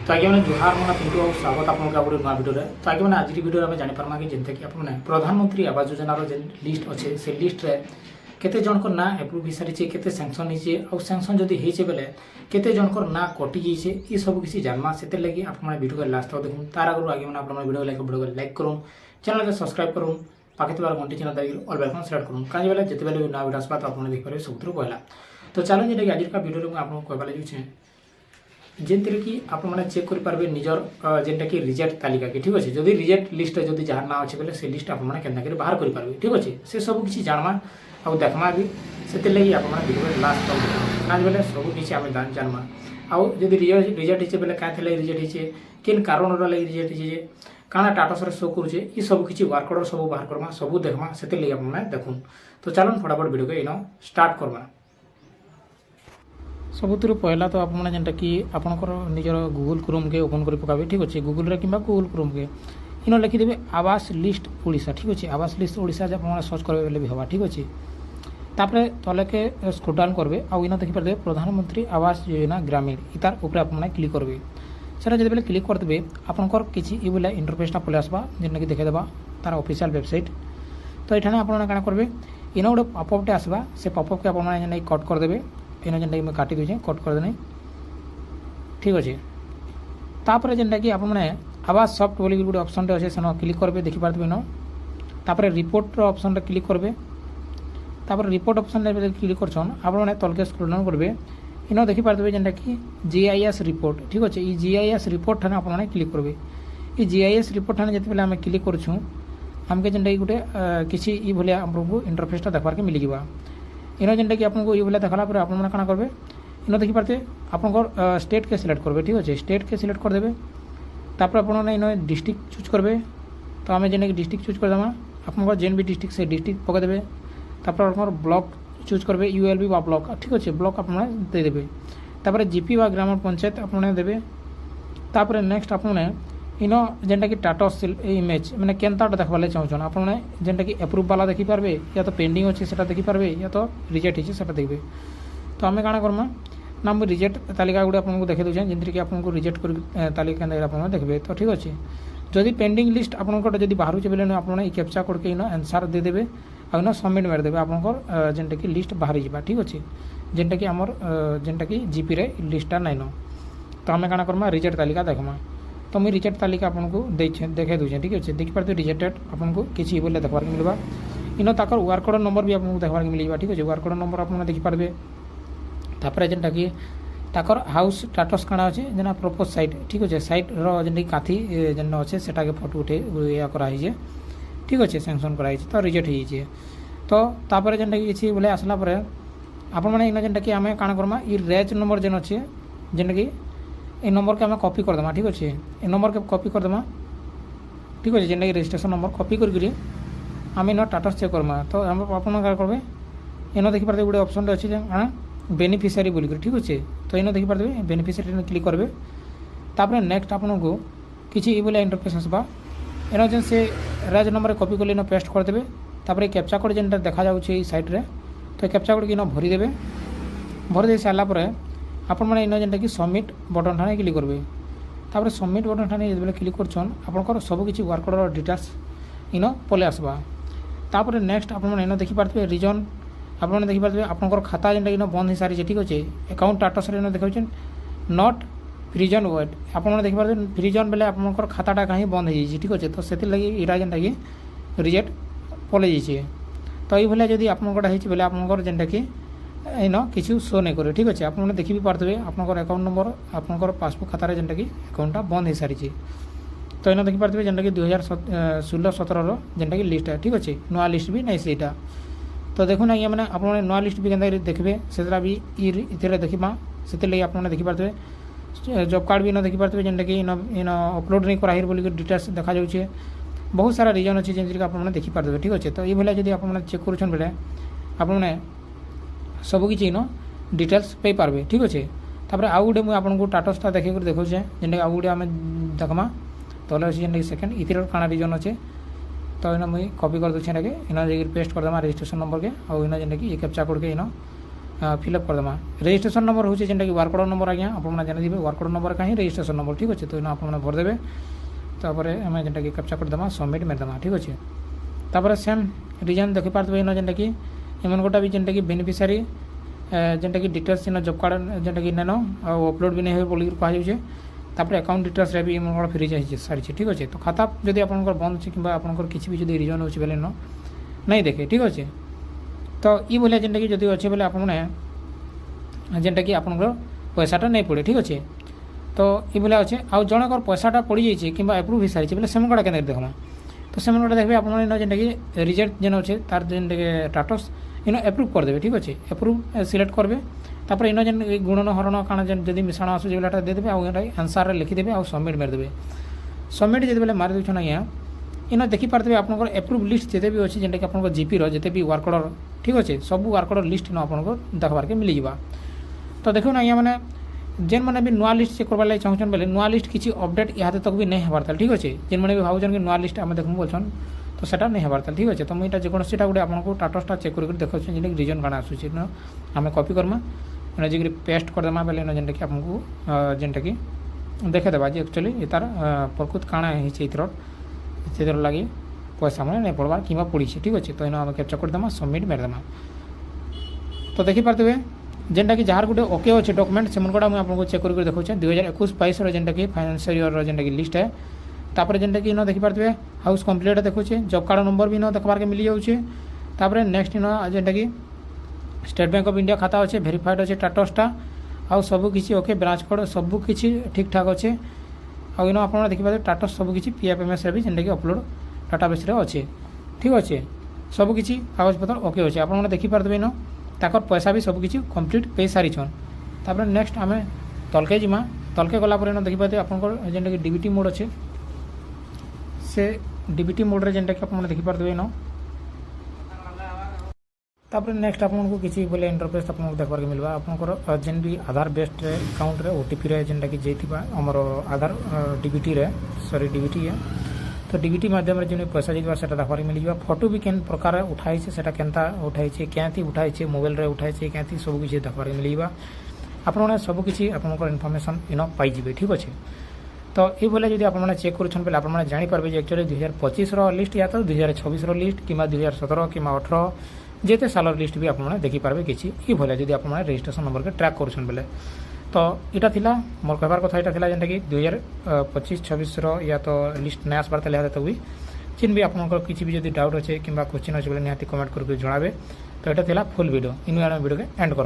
तो आगे मैंने जुहार मना पिंटू और स्वागत आप गोटे नुआ भिडियो तो आगे मैंने आज भिडियो में जानीपार्मा कि जेनता कि आपने प्रधानमंत्री आवास योजनार जेन लिस्ट अच्छे से लिस्ट रे केते जनकर ना एप्रुव हो सारी केते सैंक्शन होइछे और सैंक्शन जदि होइछे बेले केते जनकर ना कटि जाइछे ये सब किसी जानमा सेते लगी आपने भिडियो लास्ट तक देखुन तार आगु आगे मैंने आपन भिडियो लाइक करूँ चैनल के सब्सक्राइब करूँ पाखे तबार घंटी चिन्ह दाबी ऑल बेल सेलेक्ट करूँ कहीं बेले जिते बेले नुआ भिडियो आसपा तो आपने देखिपारे सबुठ पहला तो चलो जेटा आज का भिडियो में आपको कहबार जाऊँ जेनतिर कि आपने चेक करेंगे निजर जेनटा कि रिजेक्ट तालिका की ठीक अच्छे जदि रिजेक्ट लिस्ट जदि जहाँ ना अच्छे बोले से लिस्ट आपने के बाहर करेंगे ठीक अच्छे से सब किसी जानमा और देखमा भी से लगी आपने भिडियो लास्ट तक काज बेले सब किसी आम जानमा आउ जब रिजेक्ट होचे बोले क्या रिजेक्ट होचे किन कारण लगे रिजेक्ट होचे काना टाटस शो करुचे ये सब किसी वर्क ऑर्डर सब बाहर करमा सब देखमा से लगी आपने देखुन तो चलो फटाफट भिडियो को इन स्टार्ट करमा सबुतिर पहला तो आपने जेनटा कि आपंकर निजर गूगल क्रोम के ओपन कर पकाबे ठीक अच्छे गूगल कि गूगल क्रोम के इन लिखिदेवे आवास लिस्ट ओडिशा ठीक अच्छे आवास लिस्ट ओडिशा जब आप सर्च करेंगे भी हवा ठीक अच्छे तापर तले के स्क्रॉल डाउन करेंगे आउ इन देखिपारे प्रधानमंत्री आवास योजना ग्रामीण इतार ऊपर आपने क्लिक करेंगे सेटा जब बेले क्लिक करदे आपंकर किसी ये बोले इंटरफेसटा पलि आसवा जेनटा कि देखेदेवा तार ऑफिशियल वेबसाइट तो ये आपने क्या करेंगे इन गोटे पॉपअपटे आसवा से पॉपअप के आपने कट करदे इन जेनटा कि काटी दूचे कट करदे ठीक अच्छे तापर जेनटा कि आपने आवास सॉफ्ट बोली गोटे ऑप्शन अच्छे से क्लिक करेंगे देखिपारे इन तापर रिपोर्ट ऑप्शन क्लिक करेंगे तापर रिपोर्ट ऑप्शन क्लिक करछन आपने तलके स्क्रॉल डाउन करेंगे इन देखिपारे जेनटा कि जीआईएस रिपोर्ट ठीक अच्छे ये जीआईएस रिपोर्ट ठाने आपने क्लिक करेंगे ये जीआईएस रिपोर्ट ठाने जिते आम क्लिक करूँ आमके जेनटा कि गोटे किसी ये भाया आमको इंटरफेसटा देखबार के मिल जावा इन जेनटा कि आपको ये भाया देखला आपने क्या करेंगे इन देखिपारे आपंकर स्टेट के सिलेक्ट करेंगे ठीक अच्छे स्टेट के सिलेक्ट करदे तापर आपने इन डिस्ट्रिक्ट चूज करेंगे तो आम जेन डिस्ट्रिक्ट चूज करदेमा आप जेन भी डिस्ट्रिक्ट से डिस्ट्रिक्ट पकईदेवे तापर आप ब्लॉक चूज करेंगे यूएलबी बा ब्लॉक ठीक अच्छे ब्लॉक आपने देदेवे तापर जीपी बा ग्राम पंचायत आपने देवे तापर नेक्स्ट आपने इन जेनटा कि टाटस इमेज मैंने केनता देखवाले चाहून आपने जेनटा कि एप्रुव वाला देखिपारे या तो पेंडिंग अच्छे से देखिपारे या तो रिजेक्ट होचे से देखिए तो आम क्या करमा ना मुझे रिजेक्ट तालिका गुटे आपको देखे दूचे जमीन कि आपको रिजेक्ट कर तालिका आप देखिए तो ठीक अच्छे जदि पेंडिंग लिस्ट आपंकर जब बाहर बोले आपने कैप्चा कोड के in answer देदेवे uh in submit मारिदेवे आपंकर जेनटा कि लिस्ट बाहरी जावा ठीक अच्छे जेनटा कि आमर जेनटा कि जीपी रे लिस्टा नाइन तो आम क्या करमा रिजेक्ट तालिका देखमा तो मुझे रिजेक्ट तालिका आपको देखे दूचे ठीक अच्छे देखिपारे रिजेक्टेड आपको किसी बोले देखबार मिलवा इन ताकर वर्क ऑर्डर नंबर भी आपको देखबार मिलवा ठीक अच्छे वर्क ऑर्डर नंबर आपने देखिपारे तापर जेनटा कि ताकर हाउस स्टाटस काଣା अच्छे जेना प्रपोज साइट ठीक अच्छे साइट जेनटा कि काथी जेन अच्छे सेटा के फोटो उठे या कराई ठीक अच्छे सैंक्शन कराई तो रिजेक्ट हो तो तापर जेनटा कि किसी बोले आसला आपण मैंने इन जेनटा कि आम काଣା करमा ये रेज नंबर जेन अच्छे जेनटा कि ये नंबर के आम कॉपी करदेमा ठीक अच्छे ये नंबर के कॉपी करदेमा ठीक अच्छे जेनटा कि रजिस्ट्रेशन नंबर कॉपी करके आम इन स्टाटस चेक करमा तो आम आपन क्या करेंगे इन देखिपारे गोटे ऑप्शन अच्छे हाँ बेनिफिशियरी बोलिक ठीक अच्छे तो इन देखिपारे बेनिफिशियरी क्लिक करेंगे तापर नेक्स्ट आपको किसी ये बोले इंटरफेस आसवा इन जेन से रेज नंबर कॉपी कर इन पेस्ट करदे तापर कैप्चा कोड जेनटा देखा जाऊँगी साइट रे तो कैप्चा कोड इन भरीदे भरीदे सारापर आपण मैंने इन जेनटा कि सबमिट बटन ठाने क्लिक करेंगे तापर सबमिट बटन ठाने जो क्लिक करछन आपंकर सब किसी वर्क ऑर्डर डिटेल्स इन पले आसवा तापर नेक्स्ट आपने इन देखिपारे रिजन आपने देखिपारे आपंकर खाता जेनटा इन बंद हो सारी ठीक अच्छे अकाउंट स्टाटस इन देखा नॉट फ्रीजन वेट आपने देखिपारे फ्रीजन बेले आपंकर खाताटा कहीं बंद हो ठीक अच्छे तो से लगी इरा जेनटा कि रिजेक्ट पलि जाइए तो ये भाया जब आपंकटा होले आपंकर जेनटा कि इन किसी शो नहीं करे ठीक अच्छे आपने देखी भी पारे आपंकर अकाउंट नंबर आपंकर पासबुक खातार जेनटा कि अकाउंटा बंद हो सारी तो इन देखिपारे जेनटा कि 2016-17 जेनटा कि लिस्ट है ठीक अच्छे नुआ लिस्ट भी नहीं सेटा तो देखो ना ये मैंने आपने नुआ लिस्ट भी के देखिए से भी ये देखा से लगे आपने देखिपारे जॉब कार्ड भी इन देखिपारे जेनटा कि इन अपलोड नहीं कराही बोलिक डिटेल्स देखा जाऊँचे बहुत सारा रिजन अच्छे जमीन आपने देखिपारे ठीक अच्छे तो ये भाया जब आप चेक करुन बेले आपने सबकि इन डिटेल्स पे पारे ठीक अच्छे तापर आउ गोटे मुझे आपको स्टाटसटा देखे देखा जेनटा आउ गोटे आम देखमा तले अच्छे जेनटा सेकेंड इतिर काଣା रिजन अच्छे तो इन मुझे कॉपी कर दूचे इन पेस्ट करदेमा रजिस्ट्रेशन नंबर के आउ इन जेनटा कि ये कैप्चा कोड के इन फिलअप करदेमा रजिस्ट्रेशन नंबर होचे जेनटा कि वर्क ऑर्डर नंबर आज्ञा आपन जानि वर्क ऑर्डर नंबर कहीं रजिस्ट्रेशन नंबर ठीक अच्छे तो इना आपन भर देबे तापर आम जेनटा कि कैप्चा करदेमा सबमिट मारदेमा ठीक अच्छे तापर सेम रिजन देखि पारतबे इन जेनटा कि एमन गोटा भी जेनटा कि बेनिफिशियरी जेनटा कि डिटेल्स इन जॉब कार्ड जेनटा कि नेनो अपलोड भी नहीं हो बोली कहा जाउछे तापर अकाउंट डिटेल्स रे भी एमन गोटा फ्री जाई सारी ठीक अच्छे तो खाता जदि आपनकर बंद अछि किबा आपनकर किछि भी जदि रीजन होछि बेले न नहीं देखे ठीक अच्छे तो ये भलिया जेनटा कि जदि अच्छे बेले आपन जेनटा कि आपनकर पैसाटा नहीं पड़े ठीक अच्छे तो ये भलिया अच्छे आ जनकर पैसाटा पड़ जाइए कि अप्रूव हो सारी बेले सेमन गोटा के देखमा तो सेमन गोटा देखबे आपन जेनटा कि रिजल्ट जेन अच्छे तार जेनटा कि स्टेटस इन अप्रूव करदेवे ठीक अच्छे अप्रूव सिलेक्ट करबे तापर इन जेन गुणन हरण काण जदि मिश्रण आसुचे बेलाटा देदेबे आंसर लिखिदेबे आ सबमिट मारदेबे सबमिट जदि बेले मार देछन आज्ञा इन देखि पारतबे आपनकर अप्रूव लिस्ट जेते भी अच्छे जेनटा कि आपनकर जीपी रो जेते भी वर्क ऑर्डर ठीक अच्छे सब वर्क ऑर्डर लिस्ट न आपनकर देखबार के मिल जिबा तो देखो ना आज्ञा माने जेन माने भी नुआ लिस्ट चेक करबा लागि चाहछन बेले नुआ लिस्ट किछि अपडेट इहाते तक भी नहीं हेबार ताल ठीक अच्छे जेन माने भी भावछन कि नुआ लिस्ट हम देखमु बोलछन तो सेटा नहीं हेबार ताल ठीक अच्छे तो मुइटा जे कोनोसीटा गुडे आपनको स्टेटसटा चेक कर देखछन जेन रीजन काना आसुछि न हमें कॉपी करमा एना जे पेस्ट कर देमा बेले न जेनटा कि आपनको जेनटा कि देखे देबा जे एक्चुअली ए तार प्रकृत काना हे छै इतर इतर लागि पैसा माने नहीं पड़बार किबा पड़ी छै ठीक अच्छे तो एना हम कैप्चर कर देमा सबमिट मार देमा तो देखि पारतबे जेनटा कि जार गुटे ओके अच्छे डॉक्यूमेंट से मनकोटा मुझे आपको चेक कर देखा 2021-22 जेनटा कि फाइनेंशियल ईयर जेनटा कि लिस्ट है तापर जेनटा कि इन देखि पारतबे हाउस कंप्लीट देखुचे जॉब कार्ड नंबर भी इन देखबार के मिल जाउचे तापर नेक्स्ट इन जेनटा कि स्टेट बैंक ऑफ इंडिया खाता अच्छे वेरीफाइड अच्छे स्टेटसटा आ सब किछि ओके ब्रांच कोड सब किछि ठीक ठाक अच्छे आ इन आप देखि पारबे स्टेटस सब किछि पीएफएमएस रे भी जेनटा कि अपलोड डाटाबेस रे अच्छे ठीक अच्छे सब किछि कागज पत्र ओके अच्छे आप देखि पारबे इन ताकर पैसा भी सब किछि कंप्लीट पे सारी छन तापर नेक्स्ट आमे तलके जिमा तलके गला पर देखि पाते आपनकर जेनटा कि डीबीटी मोड अच्छे से डीबीटी मोड रे जेनटा कि आपन देखि पारबे न तापर नेक्स्ट आपनको किछि बोले इंटरफेस आपनको देखबार के मिलबा आपनकर जेन भी आधार बेस्ड अकाउंट रे ओटीपी रे जेनटा कि जेथिबा हमर आधार डीबीटी रे सॉरी डीबीटी है तो डीबीटी माध्यम जो पैसा जीतवा से देखबार मिल जावा फोटो भी केन प्रकार उठाई से केनता उठाई छे क्याथी उठाई छे मोबाइल रे उठाई छे क्याथी सब किछि देखबार मिल जावा आपन सब किछि आपनकर इनफॉरमेशन इन पाई जिवे ठीक अच्छे तो ये बोले जब आप चेक करुछन बेले आप जानि पारबे जे एक्चुअली 2025 रो लिस्ट या तो 2026 रो लिस्ट किमा 2017 किमा 18 जेते सालर लिस्ट भी आप देखि पारबे किछि ई भले जदि आप रजिस्ट्रेशन नंबर के ट्रैक करुछन बेले तो इटा थिला मोर कहबार कथा इटा थिला जेनटा कि 2025-26 रो या तो लिस्ट नया आसबार तले तो भी चिन भी आपनकर किछि भी जदि डाउट अच्छे किंबा क्वेश्चन अच्छे बेले निहाती कमेंट करके जणाबे तो इटा थिला फुल वीडियो इन वीडियो के एंड कर